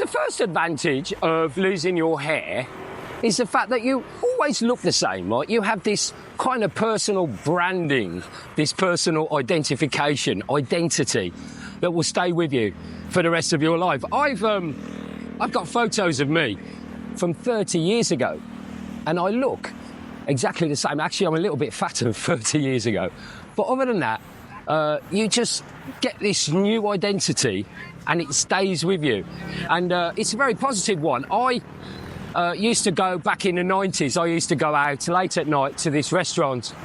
The first advantage of losing your hair is the fact that you always look the same, right? You have this kind of personal branding, this personal identification, identity that will stay with you for the rest of your life. I've got photos of me from 30 years ago, and I look exactly the same. Actually, I'm a little bit fatter than 30 years ago. But other than that, you just get this new identity and it stays with you. And it's a very positive one. I used to go, back in the 90s, I used to go out late at night to this restaurant.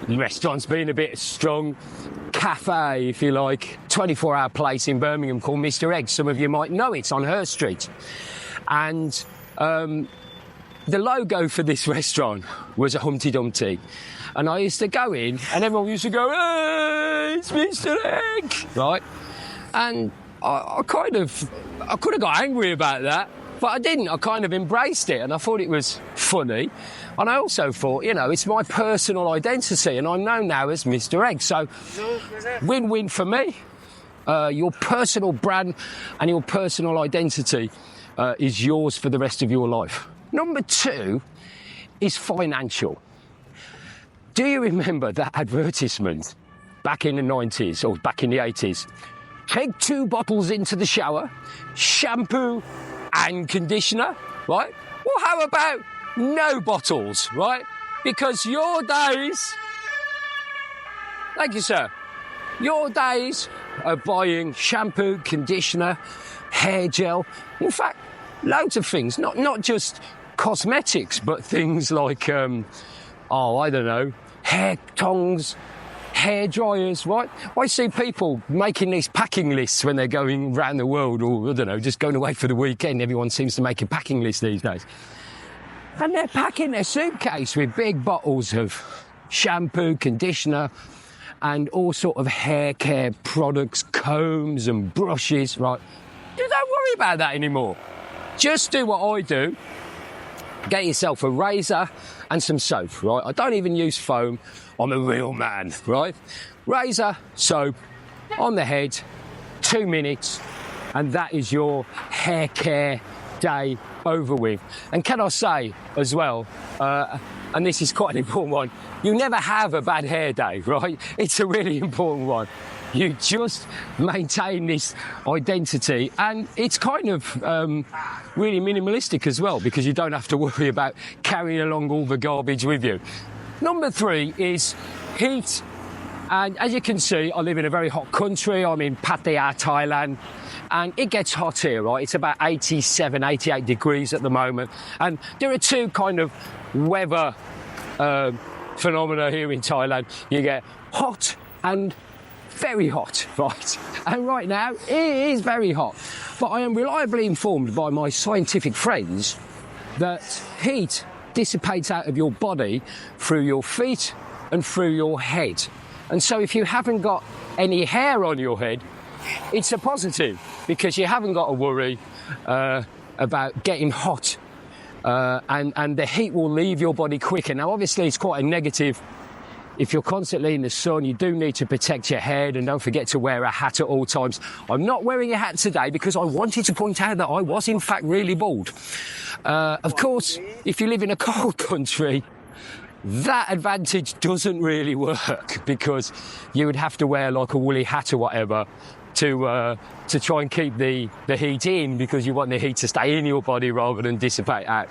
The restaurant's been a bit strong. Cafe, if you like, 24-hour place in Birmingham called Misteregg. Some of you might know it, on Her Street. And the logo for this restaurant was a Humpty Dumpty. And I used to go in, and everyone used to go, "Hey, it's Misteregg!" Right? And I could have got angry about that, but I didn't. I kind of embraced it, and I thought it was funny. And I also thought, you know, it's my personal identity, and I'm known now as Misteregg. So, win-win for me. Your personal brand and your personal identity is yours for the rest of your life. Number 2 is financial. Do you remember that advertisement back in the 90s or back in the 80s? Take 2 bottles into the shower, shampoo and conditioner, right? Well, how about no bottles, right? Because your days... Thank you, sir. Your days of buying shampoo, conditioner, hair gel, in fact, loads of things, not just cosmetics, but things like, I don't know, hair tongs, hair dryers, right? I see people making these packing lists when they're going around the world, or, I don't know, just going away for the weekend. Everyone seems to make a packing list these days. And they're packing their suitcase with big bottles of shampoo, conditioner, and all sort of hair care products, combs and brushes, right? You don't worry about that anymore. Just do what I do. Get yourself a razor and some soap, right? I don't even use foam. I'm a real man, right? Razor, soap, on the head, 2 minutes, and that is your hair care day over with. And can I say as well, and this is quite an important one, you never have a bad hair day, right? It's a really important one. You just maintain this identity, and it's kind of really minimalistic as well, because you don't have to worry about carrying along all the garbage with you. Number 3 is heat. And as you can see, I live in a very hot country. I'm in Pattaya, Thailand, and it gets hot here, right? It's about 87, 88 degrees at the moment. And there are 2 kind of weather phenomena here in Thailand. You get hot and very hot, right? And right now, it is very hot. But I am reliably informed by my scientific friends that heat dissipates out of your body through your feet and through your head. And so if you haven't got any hair on your head, it's a positive, because you haven't got to worry about getting hot. And the heat will leave your body quicker. Now, obviously, it's quite a negative. If you're constantly in the sun, you do need to protect your head, and don't forget to wear a hat at all times. I'm not wearing a hat today because I wanted to point out that I was, in fact, really bald. Of course, if you live in a cold country, that advantage doesn't really work, because you would have to wear like a woolly hat or whatever to try and keep the heat in, because you want the heat to stay in your body rather than dissipate out.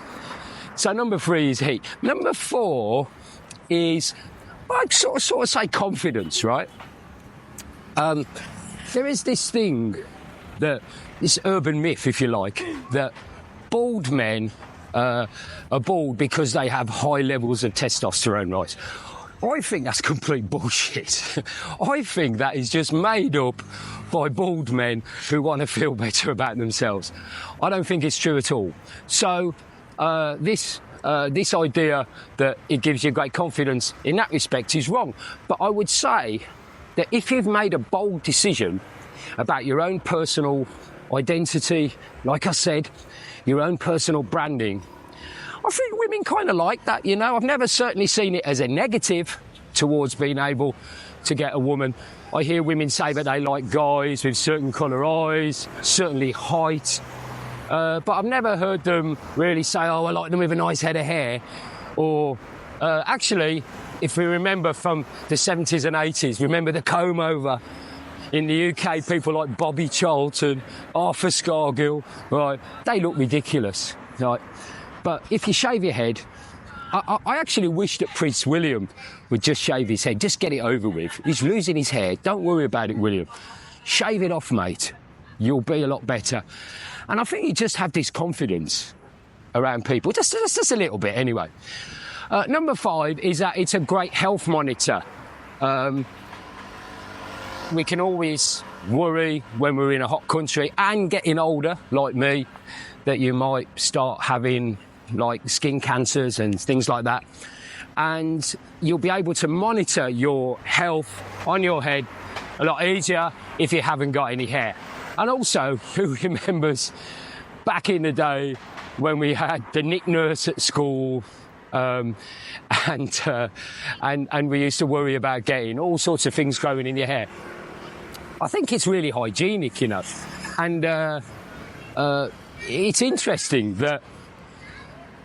So number 3 is heat. Number 4 is, I'd sort of say confidence, right? There is this thing, this urban myth, if you like, that bald men are bald because they have high levels of testosterone, right? I think that's complete bullshit. I think that is just made up by bald men who want to feel better about themselves. I don't think it's true at all. So this idea that it gives you great confidence in that respect is wrong. But I would say that if you've made a bold decision about your own personal identity, like I said, your own personal branding, I think women kind of like that, you know. I've never certainly seen it as a negative towards being able to get a woman. I hear women say that they like guys with certain colour eyes, certainly height, but I've never heard them really say, oh, I like them with a nice head of hair. Or actually, if we remember from the 70s and 80s, remember the comb over? In the UK, people like Bobby Charlton, Arthur Scargill, right? They look ridiculous, right? But if you shave your head, I actually wish that Prince William would just shave his head, just get it over with. He's losing his hair. Don't worry about it, William. Shave it off, mate. You'll be a lot better. And I think you just have this confidence around people, just a little bit anyway. Number 5 is that it's a great health monitor. We can always worry when we're in a hot country and getting older, like me, that you might start having like skin cancers and things like that. And you'll be able to monitor your health on your head a lot easier if you haven't got any hair. And also, who remembers back in the day when we had the nick nurse at school, and we used to worry about getting all sorts of things growing in your hair. I think it's really hygienic, you know. And it's interesting that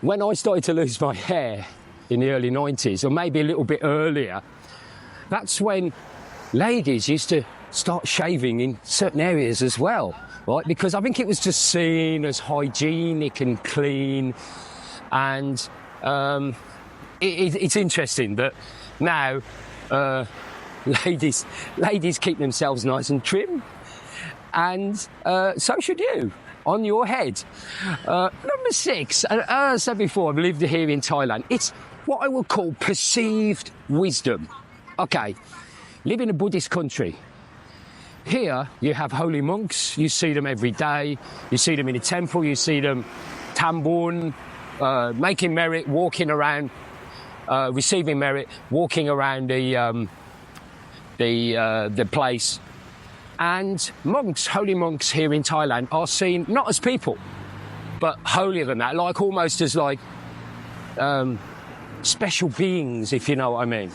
when I started to lose my hair in the early 90s, or maybe a little bit earlier, that's when ladies used to start shaving in certain areas as well, right? Because I think it was just seen as hygienic and clean. And it's interesting that now ladies keep themselves nice and trim, and so should you on your head. Number 6, and as I said before, I've lived here in Thailand. It's what I would call perceived wisdom. Okay, live in a Buddhist country. Here you have holy monks. You see them every day. You see them in a temple. You see them tambun, making merit, walking around, receiving merit, walking around the place. And monks, holy monks here in Thailand are seen not as people, but holier than that, like almost as like special beings, if you know what I mean.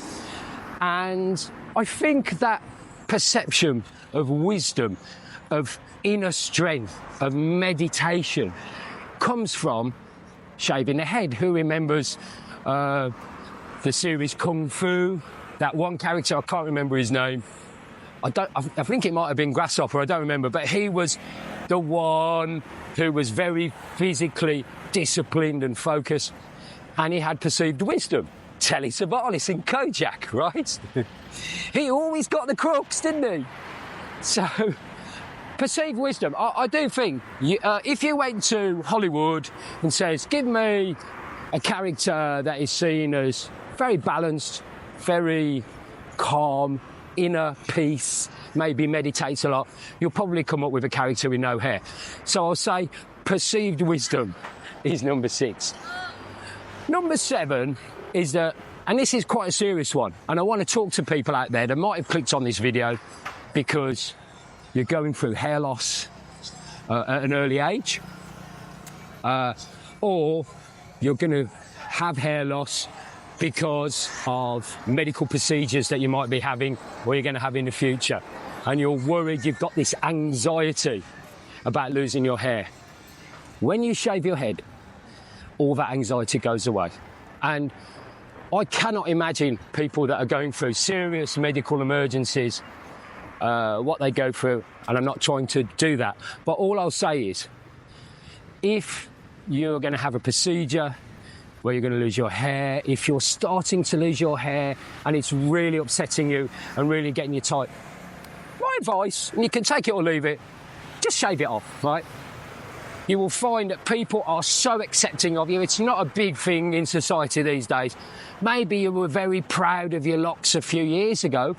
And I think that perception of wisdom, of inner strength, of meditation comes from shaving the head. Who remembers the series Kung Fu? That one character, I can't remember his name. I think it might have been Grasshopper, I don't remember, but he was the one who was very physically disciplined and focused, and he had perceived wisdom. Telly Savalas in Kojak, right? He always got the crooks, didn't he? So, perceived wisdom. I do think, if you went to Hollywood and says, give me a character that is seen as very balanced, very calm, inner peace, maybe meditates a lot, you'll probably come up with a character with no hair. So I'll say perceived wisdom is number 6. Number 7 is that, and this is quite a serious one, and I want to talk to people out there that might have clicked on this video because you're going through hair loss at an early age, or you're going to have hair loss because of medical procedures that you might be having or you're going to have in the future, and you're worried, you've got this anxiety about losing your hair. When you shave your head, all that anxiety goes away. And I cannot imagine people that are going through serious medical emergencies, what they go through, and I'm not trying to do that. But all I'll say is, if you're going to have a procedure where you're going to lose your hair, if you're starting to lose your hair and it's really upsetting you and really getting you tight, my advice, and you can take it or leave it, just shave it off, right? You will find that people are so accepting of you. It's not a big thing in society these days. Maybe you were very proud of your locks a few years ago,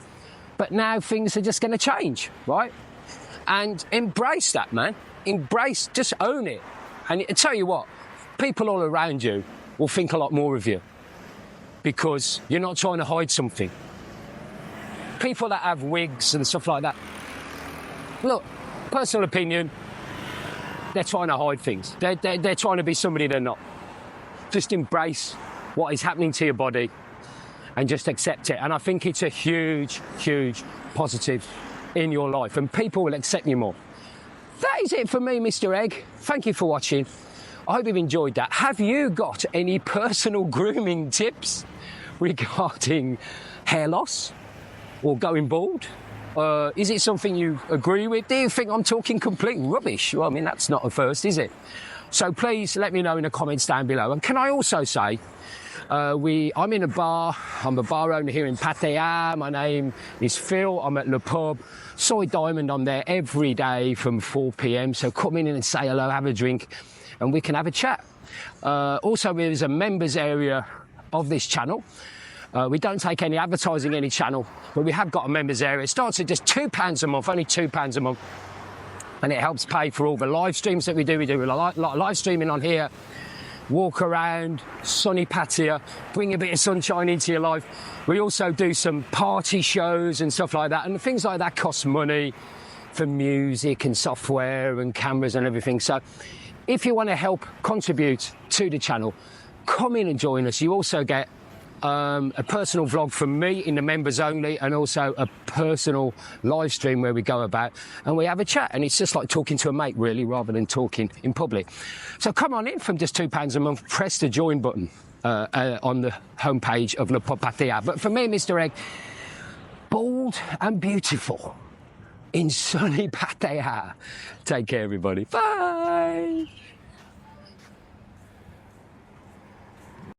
but now things are just going to change, right? And embrace that, man. Embrace, just own it. And I tell you what, people all around you will think a lot more of you because you're not trying to hide something. People that have wigs and stuff like that, look, personal opinion, they're trying to hide things. They're trying to be somebody they're not. Just embrace what is happening to your body and just accept it. And I think it's a huge, huge positive in your life, and people will accept you more. that is it for me, Mr. Egg. Thank you for watching. I hope you've enjoyed that. Have you got any personal grooming tips regarding hair loss or going bald? Is it something you agree with? Do you think I'm talking complete rubbish? Well, I mean, that's not a first, is it? So please let me know in the comments down below. And can I also say, I'm in a bar. I'm a bar owner here in Pattaya. My name is Phil. I'm at Le Pub. Soy Diamond, I'm there every day from 4 p.m. So come in and say hello, have a drink, and we can have a chat. Also, there's a members area of this channel. We don't take any advertising any channel, but we have got a members area. It starts at just £2 a month, only £2 a month. And it helps pay for all the live streams that we do. We do a lot of live streaming on here. Walk around, sunny Pattaya, bring a bit of sunshine into your life. We also do some party shows and stuff like that. And things like that cost money for music and software and cameras and everything. So if you want to help contribute to the channel, come in and join us. You also get a personal vlog from me in the members only, and also a personal live stream where we go about and we have a chat, and it's just like talking to a mate really, rather than talking in public. So come on in from just £2 a month, press the join button on the homepage of Le Pub Pattaya. But for me, Mr. Egg, bold and beautiful in sunny Pattaya. Take care, everybody. Bye.